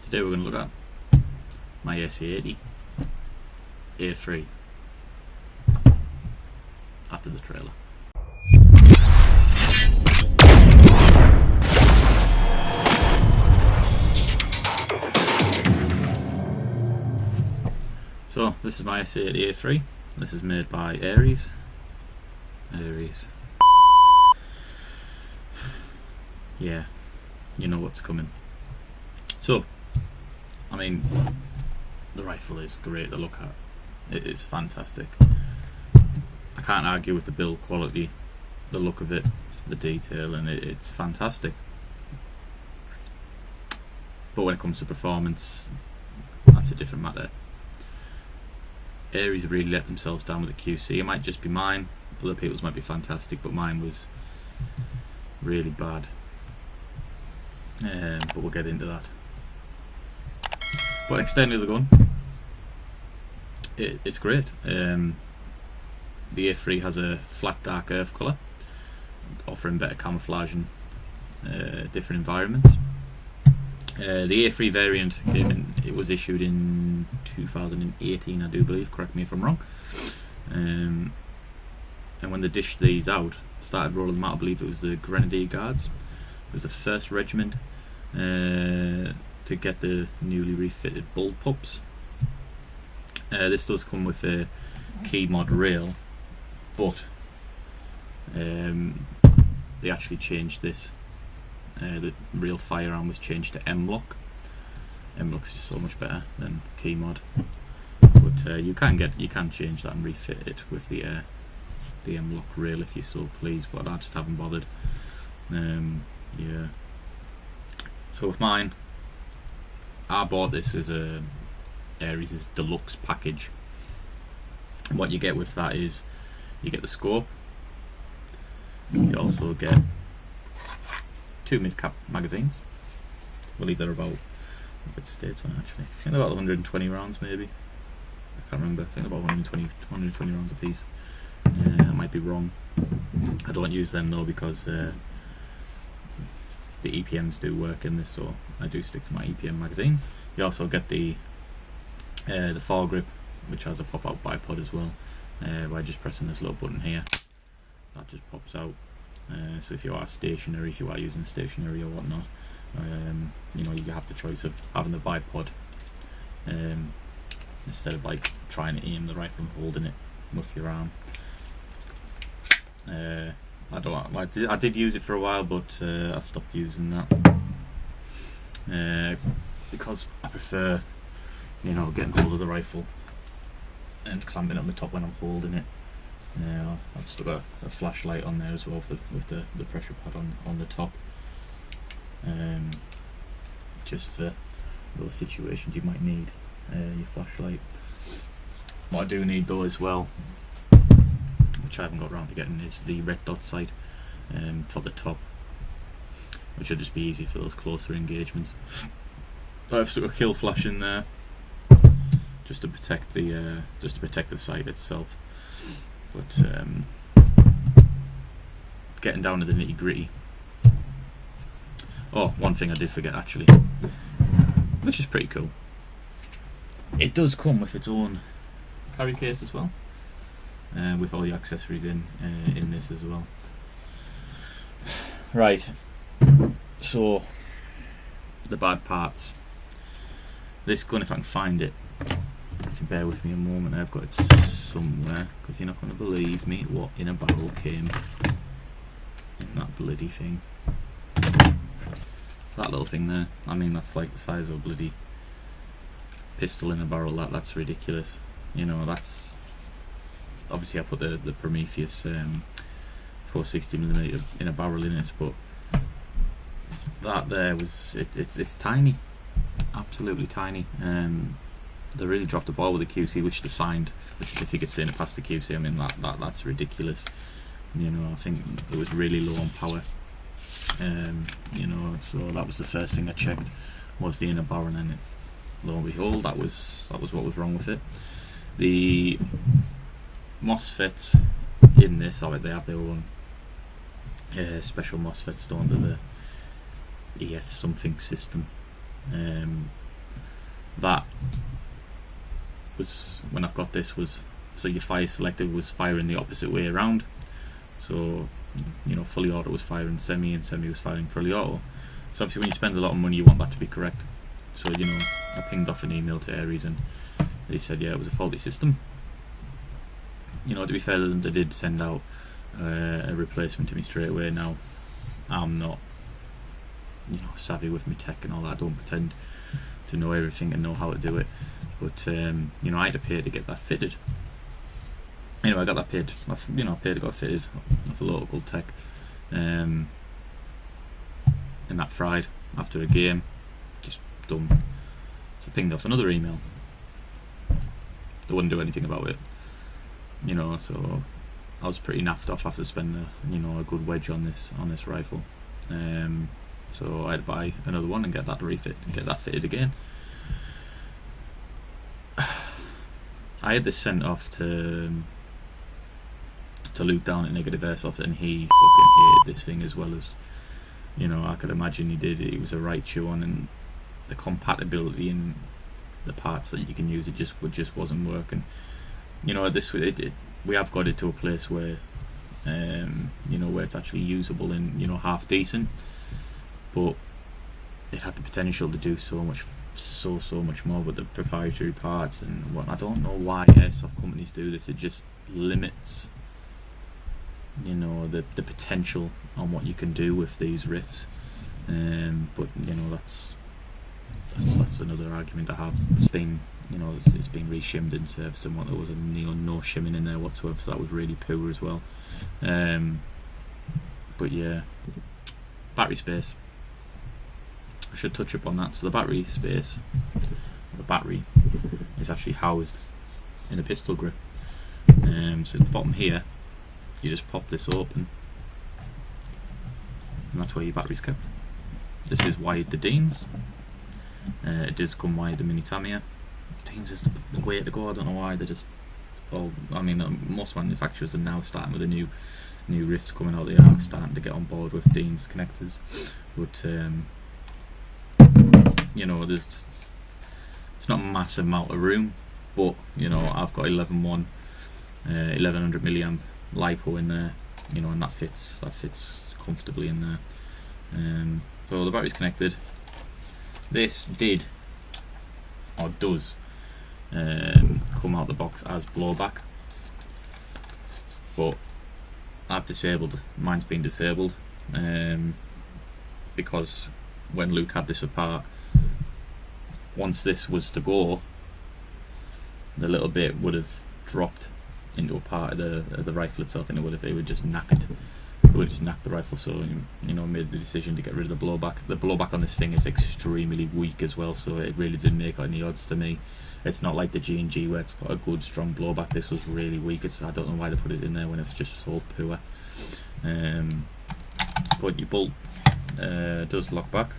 Today we're going to look at my SA80A3 after the trailer. So this is my SA80A3. This is made by Ares. Yeah, you know what's coming. So, I mean, the rifle is great to look at. It is fantastic. I can't argue with the build quality, the look of it, the detail, and it's fantastic. But when it comes to performance, that's a different matter. Ares have really let themselves down with the QC. It might just be mine. Other people's might be fantastic, but mine was really bad. But we'll get into that. But externally the gun, it's great. The A3 has a flat dark earth colour, offering better camouflage in different environments. The A3 variant it was issued in 2018, I do believe, correct me if I'm wrong. And when they dished these out, started rolling them out, I believe it was the Grenadier Guards. It was the first regiment to get the newly refitted bullpups. This does come with a key mod rail, but they actually changed this. The real firearm was changed to M-Lock. M-Lock's just so much better than key mod, but you can change that and refit it with the M-Lock rail if you so please, but I just haven't bothered. Yeah. So with mine, I bought this as a Ares' deluxe package. And what you get with that is you get the scope. You also get 2 mid-cap magazines. I believe they're about, if it states on it actually, I think they're about 120 rounds maybe. I can't remember. I think they're about 120 rounds a piece. I might be wrong. I don't use them though because the EPMs do work in this, so I do stick to my EPM magazines. You also get the foregrip, which has a pop-out bipod as well, by just pressing this little button here. That just pops out. So if you are stationary, if you are using stationary or whatnot, you know, you have the choice of having the bipod instead of like trying to aim the rifle and holding it with your arm. I did use it for a while, but I stopped using that because I prefer, you know, getting hold of the rifle and clamping on the top when I'm holding it. I've stuck a flashlight on there as well with the pressure pad on the top, just for those situations you might need your flashlight. What I do need though as well, which I haven't got around to getting, is the red dot sight for the top, which will just be easy for those closer engagements. I've stuck a kill flash in there just to protect the sight itself. But getting down to the nitty gritty. Oh, one thing I did forget actually, which is pretty cool. It does come with its own carry case as well, with all the accessories in this as well. Right. So the bad parts. This gun, if I can find it, if you bear with me a moment, I've got it somewhere, because you're not going to believe me what in a barrel came in that bloody thing. That little thing there, I mean, that's like the size of a bloody pistol in a barrel. That's ridiculous. You know, that's obviously I put the Prometheus 460mm in a barrel in it, but that there was it's tiny, absolutely tiny. They really dropped the ball with the QC, which they signed the certificate saying it passed the QC. I mean, that's ridiculous. You know, I think it was really low on power. You know, so that was the first thing I checked, was the inner barrel, and then lo and behold, that was what was wrong with it. The MOSFETs in this, they have their own special MOSFETs down to the EF something system. that was, when I've got this, was, so your fire selector was firing the opposite way around. So, you know, fully auto was firing semi and semi was firing fully auto. So obviously when you spend a lot of money you want that to be correct. So, you know, I pinged off an email to Ares and they said, yeah, it was a faulty system. You know, to be fair to them, they did send out a replacement to me straight away. Now, I'm not, you know, savvy with my tech and all that. I don't pretend to know everything and know how to do it. But, you know, I had to pay to get that fitted. Anyway, I got that paid. You know, I paid to get fitted with a local tech. And that fried after a game. Just done. So I pinged off another email. They wouldn't do anything about it. You know, so I was pretty naffed off after spending you know, a good wedge on this rifle. So I had to buy another one and get that refit and get that fitted again. I had this sent off to Luke down at Negative Airsoft, and he fucking hated this thing as well as, you know, I could imagine he did. It was a right chew on, and the compatibility in the parts that you can use, it just wasn't working. You know, we have got it to a place where, you know, where it's actually usable and, you know, half decent, but it had the potential to do so much more with the proprietary parts and what. I don't know why airsoft companies do this. It just limits, you know, the potential on what you can do with these RIFs. But you know, that's another argument I have. It's been, you know, it's been re-shimmed in service, and what, there was no shimming in there whatsoever, so that was really poor as well. But yeah, battery space, I should touch upon that. So the battery space, the battery is actually housed in a pistol grip. So at the bottom here, you just pop this open, and that's where your battery's kept. This is wired to Dean's. It does come wired to Mini Tamiya. Dean's is the way to go. I don't know why they just. Well, I mean, most manufacturers are now starting with the new RIFs coming out. They are starting to get on board with Dean's connectors, but you know, it's not a massive amount of room, but you know, I've got 1100 milliamp LiPo in there, you know, and that fits comfortably in there. So the battery's connected. This does come out the box as blowback, but I've disabled, mine's been disabled, because when Luke had this apart, once this was to go, the little bit would have dropped into a part of the rifle itself, and it would just knock the rifle. So, you know, made the decision to get rid of the blowback. The blowback on this thing is extremely weak as well, so it really didn't make any odds to me. It's not like the G&G where it's got a good strong blowback. This was really weak. I don't know why they put it in there when it's just so poor. But your bolt does lock back,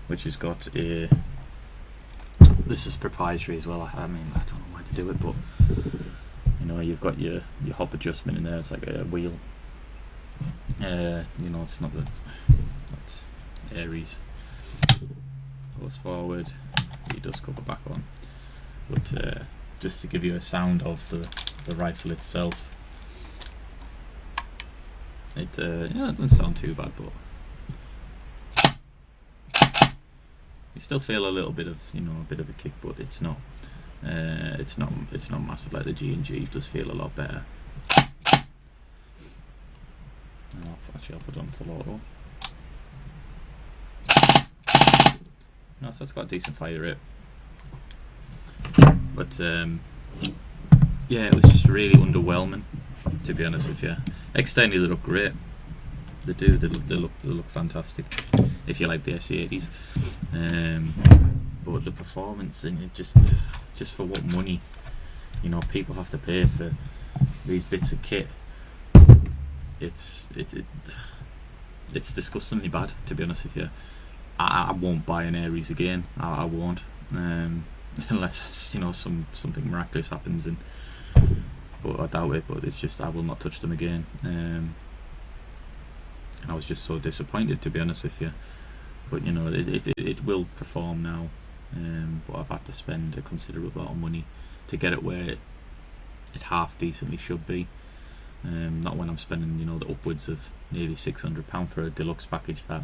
which has got a. This is proprietary as well. I mean, I don't know why to do it, but you know, you've got your hop adjustment in there. It's like a wheel. You know, it's not that. That's Ares. Goes forward. Your dust cover back on. But just to give you a sound of the rifle itself, it yeah, it doesn't sound too bad, but you still feel a little bit of, you know, a bit of a kick, but it's not massive like the G&G. It does feel a lot better. I'll put it on full auto. No, so it's got a decent fire rate. But yeah, it was just really underwhelming, to be honest with you. Externally they look great. They do. They look fantastic if you like the SE80s. But the performance, and it just for what money, you know, people have to pay for these bits of kit. It's disgustingly bad, to be honest with you. I won't buy an Ares again. I won't, unless, you know, something miraculous happens, but I doubt it. But it's just, I will not touch them again. And I was just so disappointed, to be honest with you. But you know, it will perform now. but I've had to spend a considerable amount of money to get it where it half decently should be. Not when I'm spending, you know, the upwards of nearly £600 for a deluxe package that,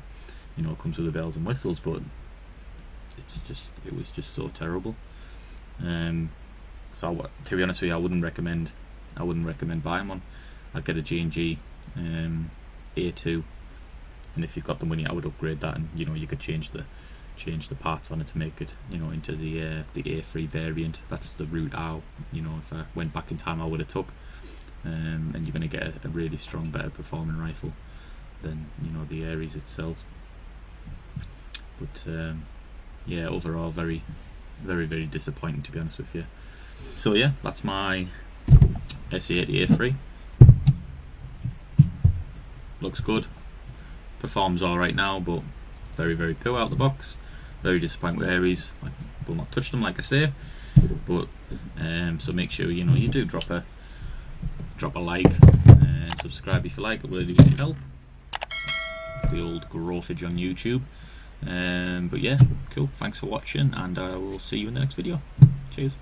you know, comes with the bells and whistles, but it was just so terrible. So to be honest with you, I wouldn't recommend buying one. I'd get a G&G A2, and if you've got the money, I would upgrade that, and you know, you could change the parts on it to make it, you know, into the A3 variant. That's the route you know, if I went back in time, I would have took. And you're going to get a really strong, better performing rifle than, you know, the Ares itself. But yeah, overall very, very disappointing, to be honest with you. So yeah, that's my S80A3. Looks good, performs alright now, but very poor out the box. Very disappointed with Ares. I will not touch them, like I say. But so make sure, you know, you do drop a like and subscribe if you like. It really would help. The old growthage on YouTube. But yeah, cool. Thanks for watching, and I will see you in the next video. Cheers.